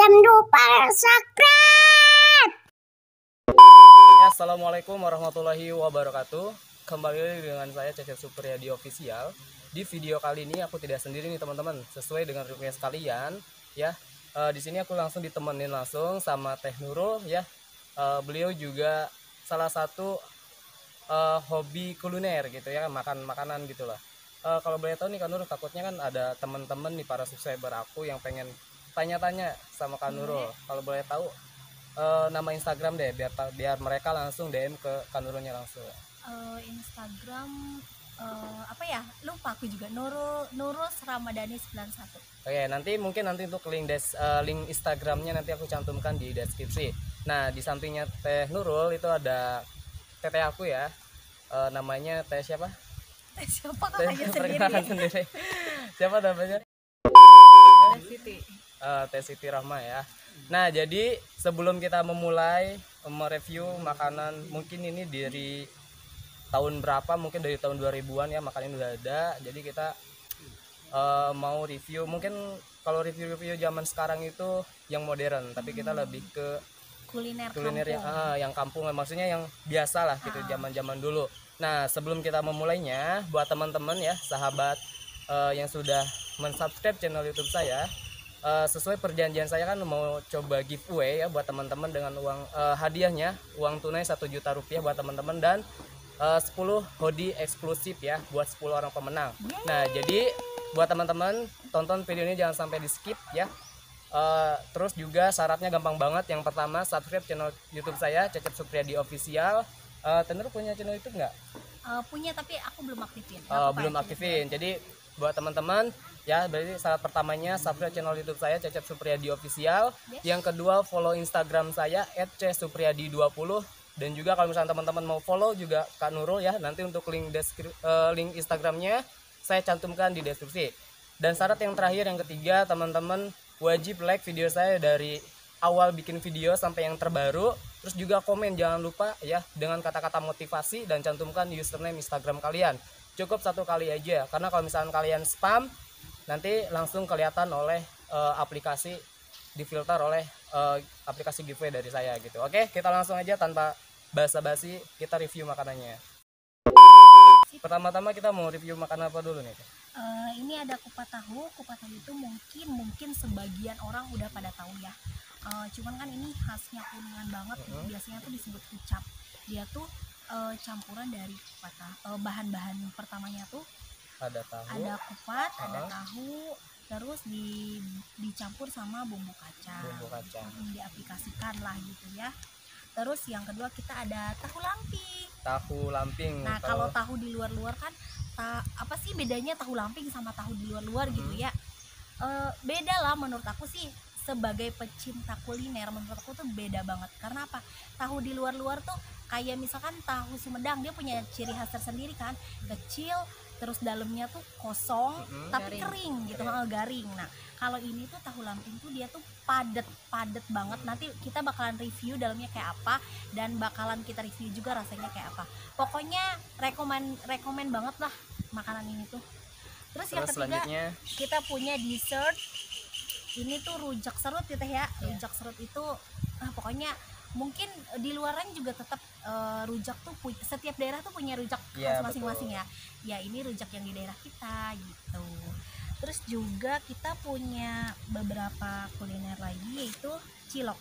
Jangan lupa subscribe. Assalamualaikum warahmatullahi wabarakatuh. Kembali lagi dengan saya Cecep Supriyadi Official. Di video kali ini aku tidak sendiri nih teman-teman, sesuai dengan request kalian ya. Di sini aku langsung ditemenin langsung sama Teh Nurul ya. Beliau juga salah satu hobi kuliner gitu ya, makan makanan gitulah. Kalau boleh tahu nih Kak Nurul, takutnya kan ada teman-teman nih para subscriber aku yang pengen tanya-tanya sama Kak Nurul. Kalau boleh tahu nama Instagram deh, biar mereka langsung DM ke Kak Nurulnya langsung. Instagram apa ya, lupa aku juga. Nurul Ramadhani 91. Oke, nanti untuk link Instagramnya nanti aku cantumkan di deskripsi. Nah, di sampingnya Teh Nurul itu ada teteh aku ya, namanya Teh siapa? Siapa Teh kakaknya perkenalan sendiri? sendiri. Siapa namanya? Siti. Teh Siti Rahma ya. Nah, jadi sebelum kita memulai mereview makanan, mungkin ini dari tahun berapa, mungkin dari tahun 2000-an ya, makanan udah ada. Jadi kita mau review, mungkin kalau review-review zaman sekarang itu yang modern, tapi kita lebih ke kuliner kampung. Yang kampung, maksudnya yang biasa lah gitu, zaman-zaman dulu. Nah, sebelum kita memulainya, buat teman-teman ya, sahabat yang sudah mensubscribe channel YouTube saya, sesuai perjanjian saya kan mau coba giveaway ya buat teman-teman dengan uang hadiahnya uang tunai 1 juta rupiah buat teman-teman dan 10 hoodie eksklusif ya buat 10 orang pemenang. Nah, jadi buat teman-teman tonton video ini jangan sampai di skip ya. Terus juga syaratnya gampang banget. Yang pertama, subscribe channel YouTube saya Cecep Supriyadi Official. Tentu punya channel YouTube nggak? Punya, tapi aku belum aktifin. Belum aktifin. Jadi buat teman-teman ya, berarti syarat pertamanya subscribe channel YouTube saya Cecep Supriyadi Official. Yang kedua, follow Instagram saya @csupriyadi20. Dan juga kalau misalnya teman-teman mau follow juga Kak Nurul ya, nanti untuk link Instagramnya saya cantumkan di deskripsi. Dan syarat yang terakhir, yang ketiga, teman-teman wajib like video saya dari awal bikin video sampai yang terbaru. Terus juga komen, jangan lupa ya, dengan kata-kata motivasi dan cantumkan username Instagram kalian. Cukup 1 kali aja, karena kalau misalnya kalian spam nanti langsung kelihatan oleh aplikasi, difilter oleh aplikasi giveaway dari saya gitu. Oke, kita langsung aja tanpa basa-basi, kita review makanannya. Pertama-tama kita mau review makanan apa dulu nih? Ini ada kupat tahu. Kupat tahu itu mungkin sebagian orang udah pada tahu ya. Cuman kan ini khasnya Kuningan banget. Biasanya tuh disebut kucap. Dia tuh campuran dari kupat tahu. Bahan-bahan pertamanya tuh Ada tahu, ada kupat, ada tahu, terus dicampur sama bumbu kacang. Diaplikasikan lah gitu ya. Terus yang kedua kita ada tahu lamping. Nah, kalau tahu di luar-luar kan apa sih bedanya tahu lamping sama tahu di luar-luar gitu ya? Beda lah menurut aku sih. Sebagai pecinta kuliner, menurut aku tuh beda banget. Karena apa? Tahu di luar-luar tuh kayak misalkan tahu Sumedang, dia punya ciri khas tersendiri kan, kecil, terus dalamnya tuh kosong, tapi kering gitu, garing. Nah, kalau ini tuh tahu lamping tuh dia tuh padet banget. Nanti kita bakalan review dalamnya kayak apa, dan bakalan kita review juga rasanya kayak apa. Pokoknya rekomen banget lah makanan ini tuh. Terus yang ketiga, kita punya dessert. Ini tuh rujak serut gitu ya. Rujak serut itu pokoknya mungkin di luaran juga tetap rujak tuh setiap daerah tuh punya rujak khas masing-masing ya. Ya, ini rujak yang di daerah kita gitu. Terus juga kita punya beberapa kuliner lagi, yaitu cilok.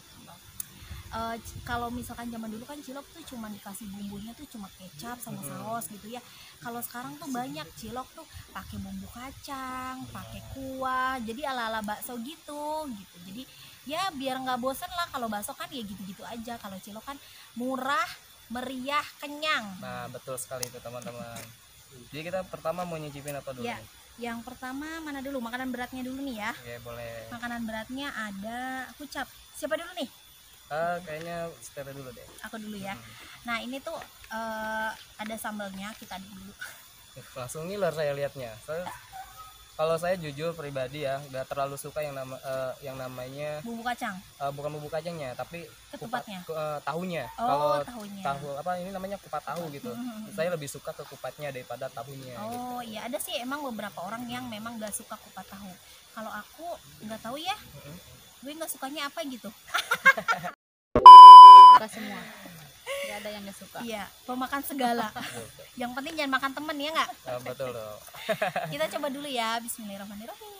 Kalau misalkan zaman dulu kan cilok tuh cuma dikasih bumbunya tuh cuma kecap sama saus gitu ya. Kalau sekarang tuh banyak cilok tuh pakai bumbu kacang, pakai kuah, jadi ala-ala bakso gitu. Jadi ya biar nggak bosen lah. Kalau bakso kan ya gitu-gitu aja. Kalau cilok kan murah, meriah, kenyang. Nah, betul sekali itu teman-teman. Jadi kita pertama mau nyicipin apa dulu? Ya, yang pertama mana dulu? Makanan beratnya dulu nih ya. Oke, boleh. Makanan beratnya ada kucap. Siapa dulu nih? Kayaknya Stella dulu deh. Aku dulu ya. Nah, ini tuh ada sambalnya, kita aduk dulu. Langsung ngiler saya lihatnya. Kalau saya jujur pribadi ya, nggak terlalu suka yang namanya Bumbu kacang. Bukan bumbu kacangnya, tapi Ketupatnya. tahunya. Oh, tahunya. Tahu apa ini namanya kupat tahu gitu. Saya lebih suka ke kupatnya daripada tahunya. Oh gitu. iya, ada sih emang beberapa orang yang memang nggak suka kupat tahu. Kalau aku nggak tahu ya. gue nggak sukanya apa gitu. Suka semua, nggak ada yang nggak suka. Iya, pemakan segala. Yang penting jangan makan temen ya nggak. Betul loh. Kita coba dulu ya. Bismillahirrahmanirrahim.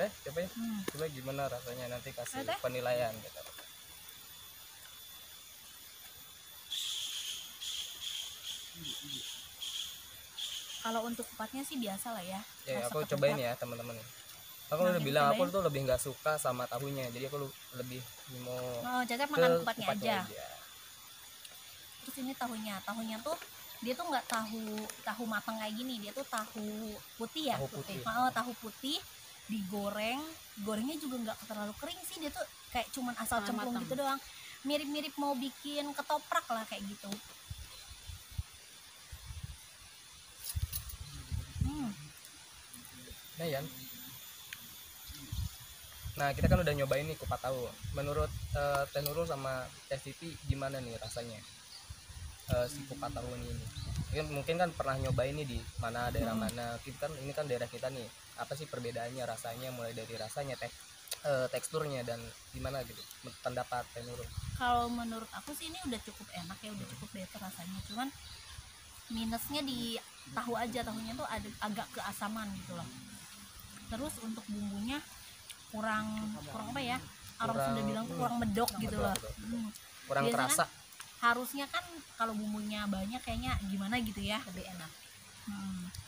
Coba ya. Coba gimana rasanya, nanti kasih Ada? penilaian gitu. Kalau untuk kupatnya sih biasa lah ya. Ya, Rasa aku ketupat. cobain ya teman-teman. Aku Nah, udah ini bilang aku cobain. tuh lebih nggak suka sama tahunya, jadi aku lebih mau Oh, Cecep ke makan kupatnya kupatnya aja. Terus ini tahunya tuh dia tuh nggak tahu matang kayak gini, dia tuh tahu putih ya. Tahu putih. Tahu putih digorengnya juga nggak terlalu kering sih, dia tuh kayak cuman asal Setengah cemplung matang. gitu doang. Mirip-mirip mau bikin ketoprak lah kayak gitu. Nah, Yan. Nah, kita kan udah nyobain nih kupat tahu. Menurut Teh Nurul sama Teh Siti gimana nih rasanya si kupat tahu ini? Mungkin kan pernah nyobain nih di mana, daerah mana. Ini kan daerah kita nih. Apa sih perbedaannya rasanya, mulai dari rasanya, teksturnya, dan gimana gitu pendapat Teh Nurul? Kalau menurut aku sih ini udah cukup enak ya, udah cukup better rasanya. Cuman minusnya di tahu aja, tahunya tuh agak keasaman gitu loh. Terus untuk bumbunya kurang apa ya? Orang Sunda bilang tuh kurang medok gitu loh. Kurang Biasanya kerasa. Harusnya kan kalau bumbunya banyak kayaknya gimana gitu ya, lebih enak.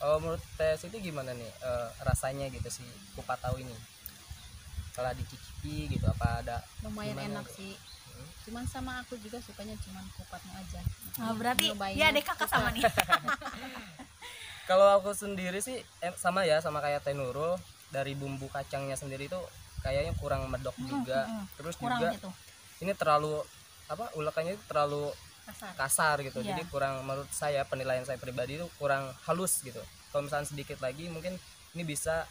Menurut Teh Siti gimana nih rasanya gitu si kupat tahu ini? Setelah dicicipi gitu, apa ada Lumayan gimana enak gitu? sih. Cuman sama aku juga sukanya cuman kupatnya aja. Nah, berarti Nyobainnya ya adek kakak sama nih. Kalau aku sendiri sih sama ya, sama kayak Teh Nurul. Dari bumbu kacangnya sendiri tuh kayaknya kurang medok juga. Terus Kurang juga gitu. ini terlalu ulekannya itu terlalu kasar gitu. Iya. Jadi kurang, menurut saya, penilaian saya pribadi itu kurang halus gitu. Kalau misalnya sedikit lagi mungkin ini bisa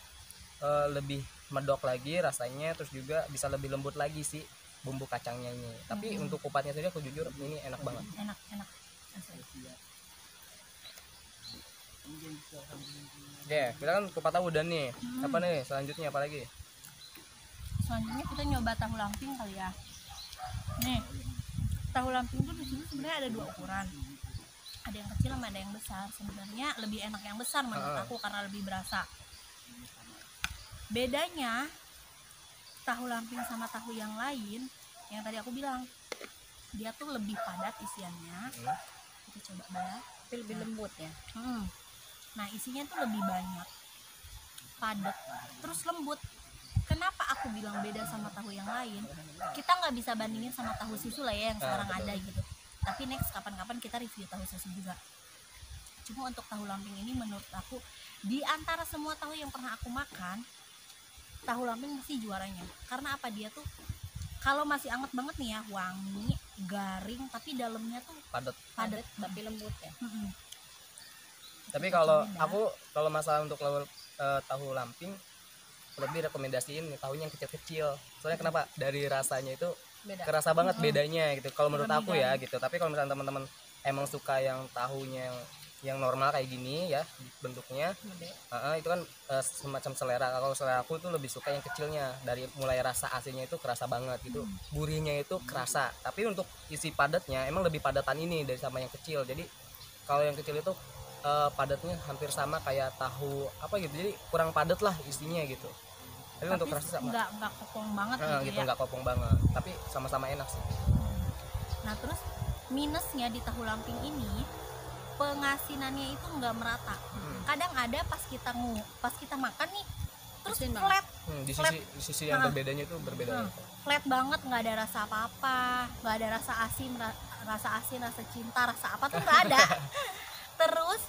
lebih medok lagi rasanya, terus juga bisa lebih lembut lagi sih bumbu kacangnya ini. Tapi untuk kupatnya sendiri aku jujur ini enak banget. Enak asli. Oke, kita kan kupat tahu udah nih. Apa nih selanjutnya, apa lagi? Selanjutnya kita nyoba tahu lamping kali ya. Nih, tahu lamping tuh di sini sebenarnya ada 2 ukuran. Ada yang kecil sama ada yang besar. Sebenarnya lebih enak yang besar menurut aku karena lebih berasa. Bedanya tahu lamping sama tahu yang lain, yang tadi aku bilang, dia tuh lebih padat isiannya. Kita coba ya. Tapi lebih lembut ya. Nah, isinya tuh lebih banyak, padat, terus lembut. Kenapa aku bilang beda sama tahu yang lain? Kita nggak bisa bandingin sama tahu susu lah ya yang sekarang ada gitu. Tapi next kapan-kapan kita review tahu susu juga. Cuma untuk tahu lamping ini menurut aku di antara semua tahu yang pernah aku makan, tahu lamping masih juaranya. Karena apa, dia tuh kalau masih anget banget nih ya, wangi, garing, tapi dalamnya tuh Padat. padat. Tapi lembut ya. Tapi kalau masalah untuk tahu lamping, lebih rekomendasiin tahunya yang kecil-kecil. Soalnya kenapa? Dari rasanya itu Beda. kerasa banget bedanya gitu. Kalau menurut Lebih aku ya gitu. Tapi kalau misalnya teman-teman emang suka yang tahunya yang normal kayak gini ya bentuknya, itu kan semacam selera. Kalau selera aku tuh lebih suka yang kecilnya. Dari mulai rasa asinnya itu kerasa banget gitu, gurihnya itu kerasa. Tapi untuk isi padatnya emang lebih padatan ini dari sama yang kecil. Jadi kalau yang kecil itu padatnya hampir sama kayak tahu apa gitu, jadi kurang padat lah isinya gitu. Tapi untuk rasa sama, nggak kopong banget gitu ya. nggak kopong banget, tapi sama-sama enak sih. Nah, terus minusnya di tahu lamping ini, pengasinannya itu nggak merata. Kadang ada pas kita makan nih, terus Asin flat, Di sisi yang berbedanya itu berbeda. flat banget, nggak ada rasa apa-apa, nggak ada rasa asin, rasa cinta, rasa apa tuh nggak ada. Terus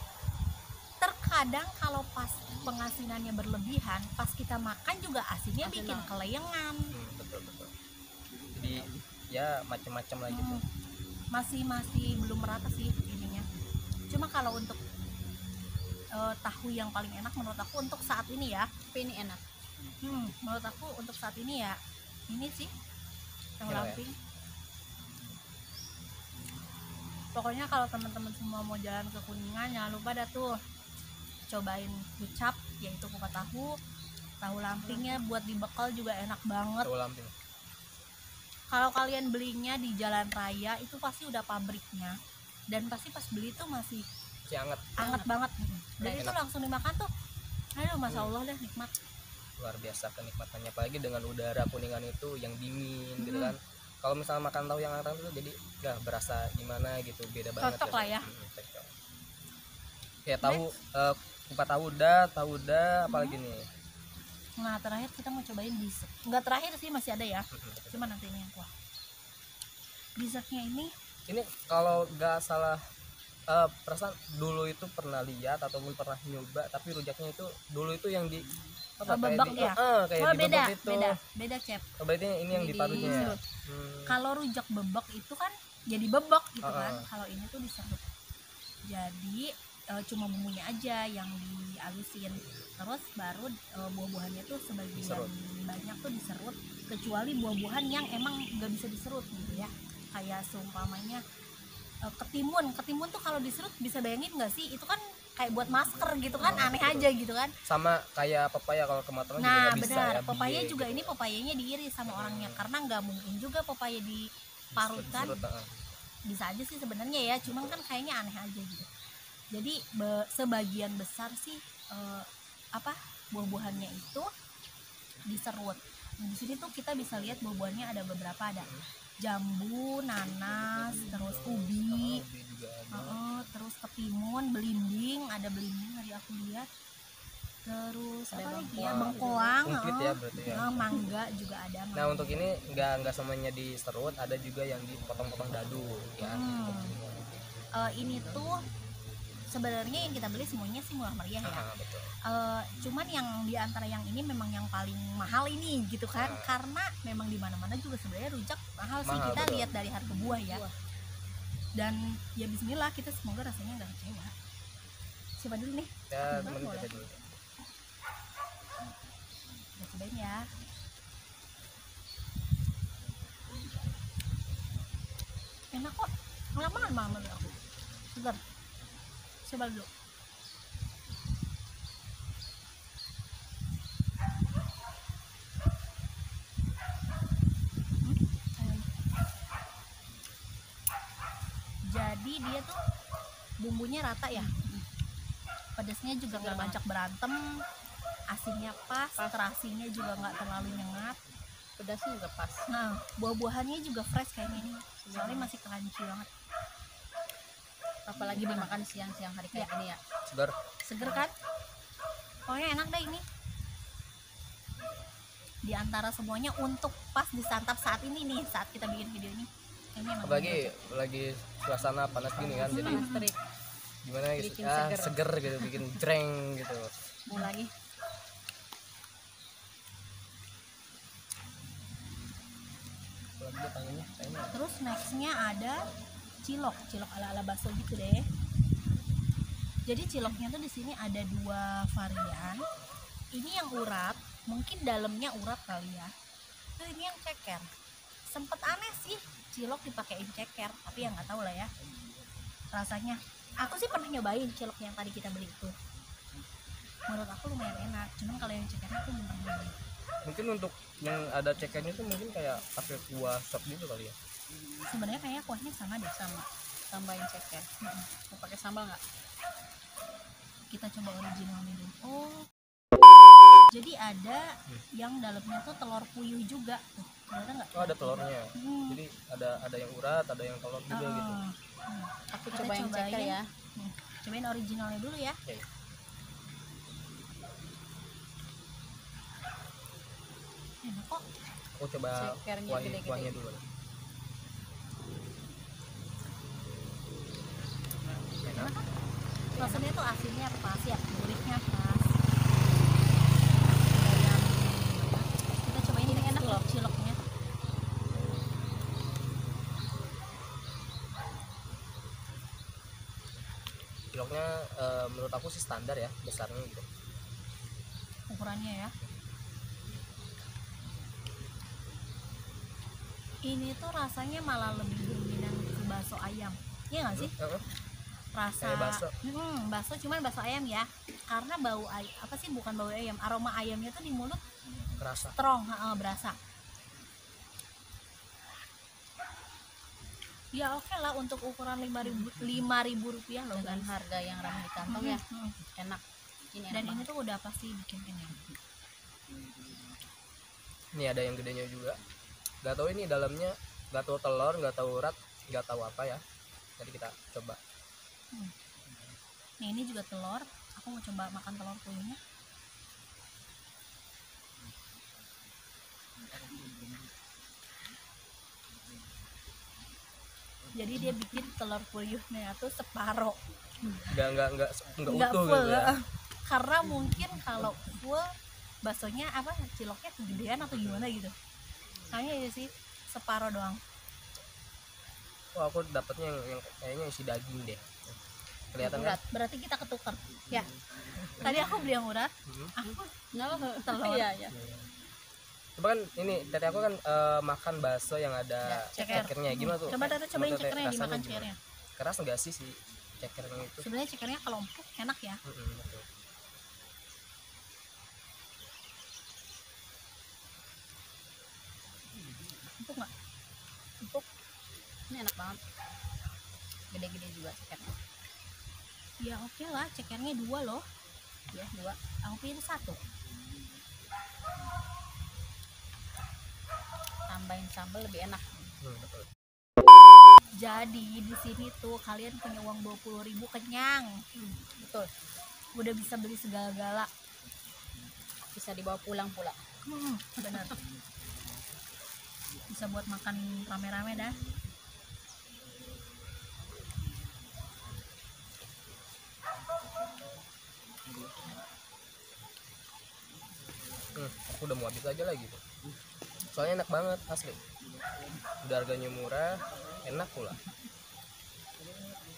terkadang kalau pas pengasinannya berlebihan, pas kita makan juga asinnya bikin keleyengan. Betul. Jadi ya macam-macam lah gitu. Masih belum merata sih ininya. Cuma kalau untuk tahu yang paling enak menurut aku untuk saat ini ya, Tapi ini enak. menurut aku untuk saat ini ya ini sih tahu Enak ya? lamping. Pokoknya kalau teman-teman semua mau jalan ke Kuningan, jangan lupa dah tuh cobain kucap, yaitu kupat tahu tahu lampingnya buat dibekal juga enak banget. Tahu lamping. Kalau kalian belinya di jalan raya itu pasti udah pabriknya, dan pasti pas beli tuh masih Anget banget. Dan itu enak. langsung dimakan tuh, aduh masya Allah deh, nikmat. Luar biasa kenikmatannya, apalagi dengan udara Kuningan itu yang dingin gitu kan. Kalau misalnya makan tahu yang hangat itu jadi nggak berasa gimana gitu, beda banget. Cocok lah ya. Cocok. Ya tahu kupat tahu udah apalagi nih. Nah terakhir kita mau cobain dessert. Nggak terakhir sih, masih ada ya, cuma nanti ini yang kuah. Dessertnya ini Kalau nggak salah perasaan dulu itu pernah lihat ataupun pernah nyoba, tapi rujaknya itu dulu itu yang di bebek ya? kayak Oh, di bebek itu. beda Cep. Berarti ini yang diparutnya. diserut. Kalau rujak bebek itu kan jadi bebek gitu kan. Kalau ini tuh diserut. Jadi cuma bumbunya aja yang dihalusin. Terus baru buah-buahannya tuh sebagian Diserut. banyak tuh diserut, kecuali buah-buahan yang emang nggak bisa diserut gitu ya. Kayak seumpamanya ketimun tuh kalau diserut bisa bayangin nggak sih? Itu kan kayak buat masker gitu kan, aneh betul. aja gitu kan. Sama kayak pepaya kalau kematangan juga Nah nggak bisa benar, ya, pepaya biye juga gitu. ini pepayanya diiris sama orangnya, karena nggak mungkin juga pepaya diparutkan. Diserut, Bisa aja sih sebenarnya ya, cuman kan kayaknya aneh aja gitu. Jadi sebagian besar sih buah-buahannya itu diserut. Nah, di sini tuh kita bisa lihat buah-buahannya ada beberapa, ada jambu, nanas, terus ubi, juga ada. terus ketimun, belimbing, ada belimbing tadi aku lihat. Terus Ada apa lagi bengkoang ya, juga. bengkoang, Komplit ya berarti ya. mangga juga ada. Nah untuk ini nggak semuanya diserut, ada juga yang dipotong-potong dadu ya. Ini tuh sebenarnya yang kita beli semuanya sih murah meriah ya. Betul. Cuman yang diantara yang ini memang yang paling mahal ini gitu kan, karena memang di mana-mana juga sebenarnya rujak mahal sih, Mahal, kita betul. lihat dari harga buah ya. Dan ya bismillah, kita semoga rasanya nggak kecewa. Coba dulu nih, Ya Boleh. teman kita dulu. kita cobain ya. Enak kok, enak banget menurut aku. Segar. Coba dulu. Jadi dia tuh bumbunya rata ya, pedasnya juga nggak banyak berantem, asinnya pas, terasinya juga nggak terlalu nyengat. Pedasnya juga pas. Nah buah-buahannya juga fresh kayaknya ini, soalnya masih crunchy banget. Apalagi dimakan siang-siang hari kayak gini ya. Segar. Seger kan, pokoknya enak deh ini. Di antara semuanya untuk pas disantap saat ini nih, saat kita bikin video ini, ini emang Apalagi lagi suasana panas gini kan, jadi Panas terik. gimana gitu, Bikin ya, seger. seger gitu, bikin jreng gitu. Mau lagi. Apalagi dia tangannya kayaknya Terus nextnya ada cilok ala bakso gitu deh. Jadi ciloknya tuh di sini ada dua varian. Ini yang urat, mungkin dalamnya urat kali ya. Terus ini yang ceker. Sempet aneh sih cilok dipakein ceker, tapi ya nggak tahu lah ya rasanya. Aku sih pernah nyobain cilok yang tadi kita beli itu. Menurut aku lumayan enak. Cuman kalau yang cekernya aku belum pernah nyobain. mungkin untuk yang ada cekernya tuh mungkin kayak pakai kuah sop gitu kali ya. Sebenarnya kayaknya kuahnya sama deh. Sama. Tambahin ceker. Mau pakai sambal nggak? Kita coba originalnya dulu. Oh, jadi ada yang dalamnya tuh telur puyuh juga tuh, ternyata nggak? Oh ada telurnya. Hmm. Jadi ada yang urat, ada yang telur juga gitu. Aku Kita coba yang cobain. ceker ya. Cobain originalnya dulu ya. Oke. Enak kok. Aku coba Cekernya gede-gede. kuahnya dulu. Enak. Rasanya tuh asinnya pas ya, gurihnya pas. Kita cobain ini enak loh ciloknya. Ciloknya menurut aku sih standar ya, besarnya gitu. Ukurannya ya. Ini tuh rasanya malah lebih dominan ke bakso ayam. Iya nggak sih? rasa Kayak bakso. Bakso cuman bakso ayam ya, karena bau apa sih, bukan bau ayam, aroma ayamnya tuh di mulut Kerasa. strong, berasa. Ya oke lah untuk ukuran 5.000 rupiah loh dengan guys. harga yang ramah di kantong ya. Enak. Ini enak Dan ini banget. tuh udah pasti bikin kenyang. Ini ada yang gedenya juga. Gak tahu ini dalamnya, gak tahu telur, gak tahu urat, gak tahu apa ya. Jadi kita coba. Nah ini juga telur, aku mau coba makan telur puyuhnya. Jadi dia bikin telur puyuhnya tuh separoh, Nggak nggak utuh full. gitu ya. Karena mungkin kalau full baksonya apa, ciloknya kegedean atau gimana gitu. Kayaknya ya sih separoh doang. Oh, aku dapetnya yang kayaknya isi daging deh. Kelihatan kan? Urat, berarti kita ketukar ya. Tadi aku beli yang urat, aku telur. Iya. Coba kan ini tete aku kan makan bakso yang ada ceker. cekernya. Gimana tuh? Coba Tata cobain Menurut Tete cekernya, rasanya dimakan gimana? cekernya. Keras enggak sih si cekernya itu? Sebenarnya cekernya kalau empuk enak ya. Betul. Empuk nggak? Empuk. Ini enak banget. Gede-gede juga cekernya. Ya oke lah, cekernya 2 loh. Ya, 2. Aku pilih 1. Tambahin sambal lebih enak. Betul. Jadi di sini tuh kalian punya uang 20.000 kenyang. Betul. Udah bisa beli segala-gala. Bisa dibawa pulang pula. Benar. Bisa buat makan rame-rame dah. Aku udah mau habis aja lagi tuh. Soalnya enak banget asli. Udah harganya murah, enak pula.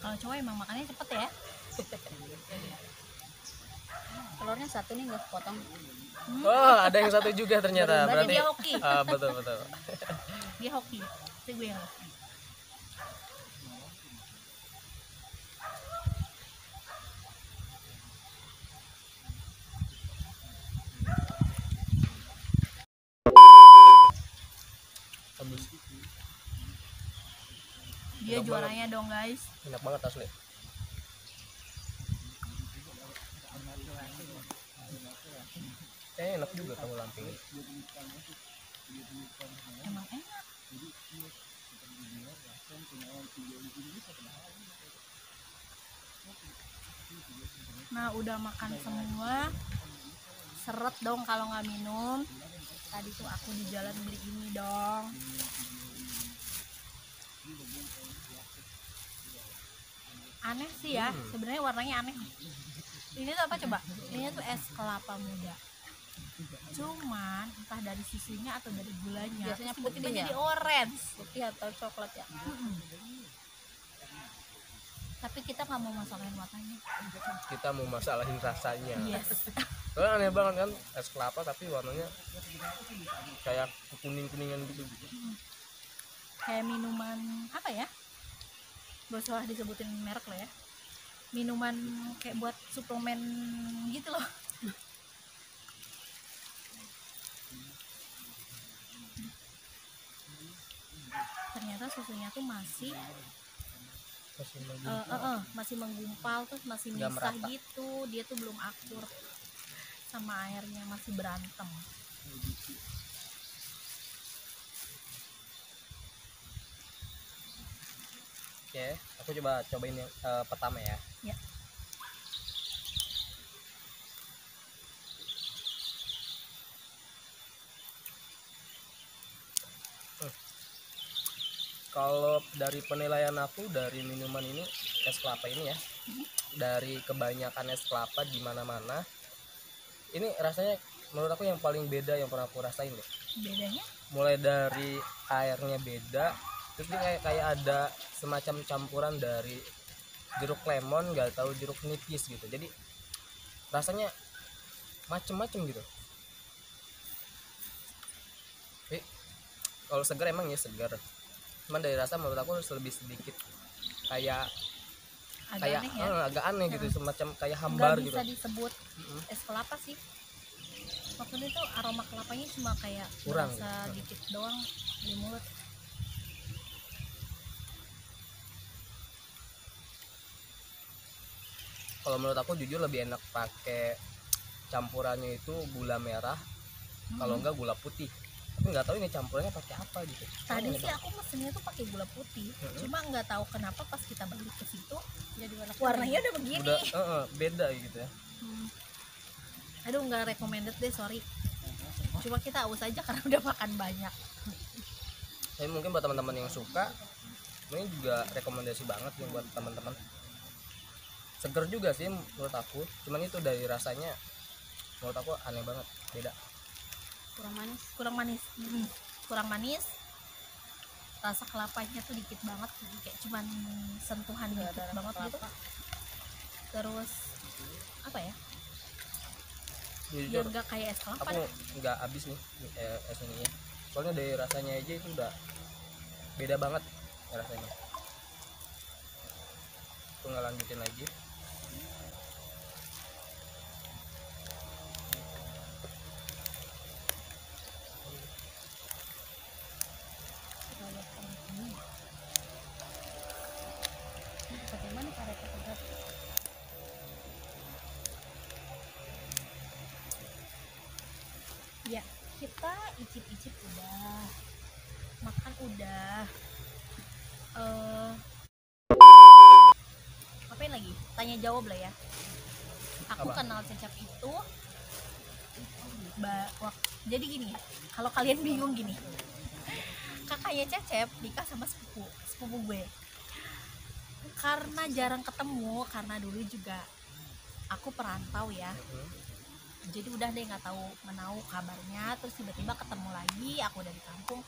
Kalau cowok emang makannya cepet ya. Telurnya 1 nih nggak potong. Oh, ada yang satu juga ternyata. Berarti dia hoki. Betul. Dia hoki. Itu gue yang hoki. Habis. Dia Enak juaranya dong guys. Enak banget asli. Enak juga tahu lamping. Emang enak. Nah udah makan semua, seret dong kalau nggak minum. Tadi tuh aku di jalan beli ini dong. Aneh sih ya, sebenarnya warnanya aneh. Ini tuh apa coba? Ini tuh es kelapa muda. Cuman entah dari susunya atau dari gulanya, Biasanya tiba-tiba putih ya? jadi orange. Putih atau coklat ya. Tapi kita nggak mau masalahin warnanya. Kita mau masalahin rasanya. Yes. Soalnya aneh banget kan es kelapa tapi warnanya kayak kuning-kuningan gitu. Kayak minuman apa ya? Gak usah disebutin merek lah ya. Minuman kayak buat suplemen gitu loh. Ternyata susunya tuh masih masih menggumpal, terus masih Nggak misah merata. gitu. Dia tuh belum akur sama airnya, masih berantem. Oke, aku cobain yang pertama ya. Ya. Kalau dari penilaian aku dari minuman ini, es kelapa ini ya, dari kebanyakan es kelapa di mana-mana, ini rasanya menurut aku yang paling beda yang pernah aku rasain deh. Bedanya? Mulai dari airnya beda, terus dia kayak ada semacam campuran dari jeruk lemon, nggak tahu jeruk nipis gitu. Jadi rasanya macem-macem gitu. Tapi kalau segar emang ya segar. Cuman dari rasa menurut aku lebih sedikit kayak agak aneh ya. Agak aneh gitu, semacam kayak Nggak hambar bisa gitu. disebut es kelapa sih. Maksudnya tuh aroma kelapanya cuma kayak Kurang berasa gitu. dikit doang di mulut. Kalau menurut aku jujur lebih enak pakai campurannya itu gula merah, kalau enggak gula putih. Tapi nggak tahu ini campurannya pakai apa gitu. Tadi sih aku mesennya tuh pakai gula putih, cuma nggak tahu kenapa pas kita balik ke situ Jadi warnanya udah begini. Udah beda gitu ya. Aduh, nggak recommended deh, sorry. Cuma kita haus aja karena udah makan banyak. Tapi mungkin buat teman-teman yang suka, ini juga rekomendasi banget nih buat teman-teman. Seger juga sih menurut aku, cuman itu dari rasanya menurut aku aneh banget, beda. kurang manis. Kurang manis. Rasa kelapanya tuh dikit banget, kayak cuman sentuhan dikit banget gitu. Terus apa ya? Jujur, Biar nggak kayak es kelapa. aku nggak habis nih es ininya. Soalnya dari rasanya aja itu udah beda banget rasanya. Aku nggak lanjutin lagi. Bagaimana cara kita Ya, kita icip-icip udah, makan udah. Apain lagi? Tanya jawab lah ya. Aku Apa? kenal Cecep itu jadi gini, kalau kalian bingung gini, kakaknya Cecep nikah sama sepupu gue. Karena jarang ketemu, karena dulu juga aku perantau ya, jadi udah deh nggak tahu menau kabarnya. Terus tiba-tiba ketemu lagi, aku dari kampung.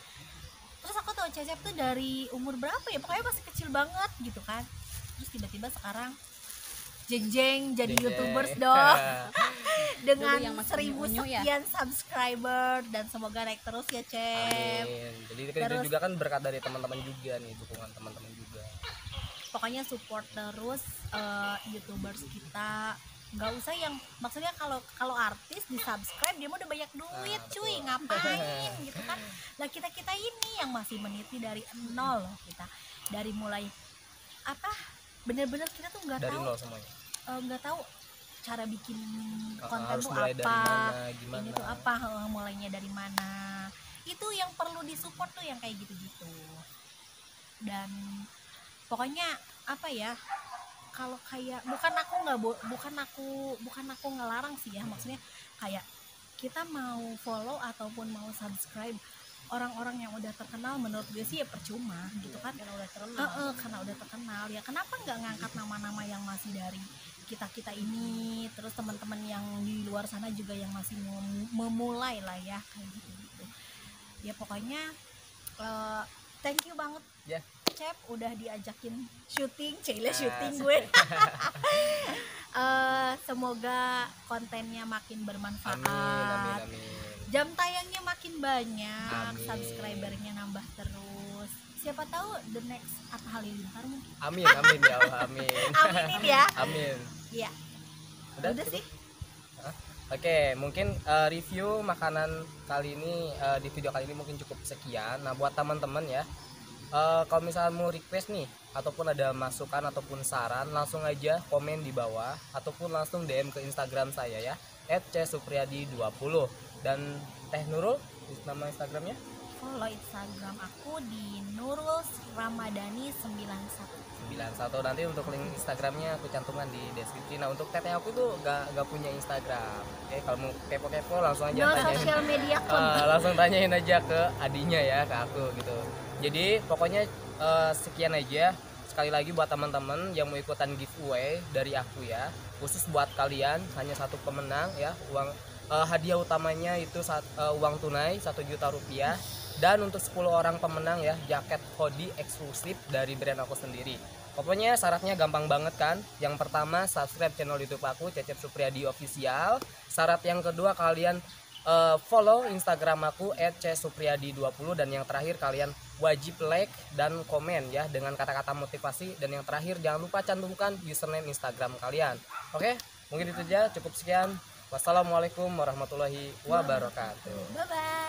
Terus aku tahu Cecep tuh dari umur berapa ya, pokoknya masih kecil banget gitu kan. Terus tiba-tiba sekarang jeng jadi YouTubers dong. Dengan Dulu yang masih 1000 unyu ya? sekian subscriber, dan semoga naik terus ya Cep. Amin. Jadi itu juga kan berkat dari teman-teman juga nih, dukungan teman-teman juga. Pokoknya support terus YouTubers kita. Nggak usah yang, maksudnya kalau artis di subscribe dia mah udah banyak duit, cuy, ngapain gitu kan. Lah kita ini yang masih meniti dari nol loh, kita dari mulai apa, bener-bener kita tuh nggak Dari tahu, nol semuanya. nggak tahu cara bikin konten Harus tuh mulai apa, dari mana, gimana. ini tuh apa, mulainya dari mana. Itu yang perlu disupport tuh, yang kayak gitu-gitu. Dan pokoknya apa ya, kalau kayak bukan aku ngelarang sih ya, maksudnya kayak kita mau follow ataupun mau subscribe orang-orang yang udah terkenal, menurut gue sih ya percuma gitu kan. karena udah terkenal. Karena udah terkenal ya, kenapa nggak ngangkat nama-nama yang masih dari kita ini, terus teman-teman yang di luar sana juga yang masih memulai lah ya, kayak gitu ya. Pokoknya thank you banget Ya. Cep udah diajakin syuting, syuting gue. Semoga kontennya makin bermanfaat. Amin. Jam tayangnya makin banyak, Amin. subscribernya nambah terus. Siapa tahu the next Atta Halilintar mungkin. Amin ya Allah, amin. Aminin ya. Amin. Iya. Udah Udah cukup? sih. Oke, mungkin review makanan kali ini di video kali ini mungkin cukup sekian. Nah, buat teman-teman ya, kalau misalnya mau request nih ataupun ada masukan ataupun saran, langsung aja komen di bawah ataupun langsung DM ke Instagram saya ya, @csupriyadi20. Dan Teh Nurul, nama Instagramnya? Follow Instagram aku di Nurul Ramadhani 91. 91. Nanti untuk link Instagramnya aku cantumkan di deskripsi. Nah, untuk teteh aku tuh gak punya Instagram. Oke, kalau mau kepo-kepo langsung aja No tanyain. social media Langsung tanyain aja ke adinya ya, ke aku gitu. Jadi pokoknya sekian aja. Sekali lagi buat teman-teman yang mau ikutan giveaway dari aku ya, khusus buat kalian hanya satu pemenang ya. Hadiah utamanya itu uang tunai 1 juta rupiah. Dan untuk 10 orang pemenang ya, jaket hoodie eksklusif dari brand aku sendiri. Pokoknya syaratnya gampang banget kan. Yang pertama, subscribe channel YouTube aku, Cecep Supriyadi Official. Syarat yang kedua, kalian follow Instagram aku @csupriyadi20, dan yang terakhir kalian wajib like dan komen ya dengan kata-kata motivasi, dan yang terakhir jangan lupa cantumkan username Instagram kalian. Oke, mungkin itu aja, cukup sekian. Wassalamualaikum warahmatullahi wabarakatuh. Bye bye.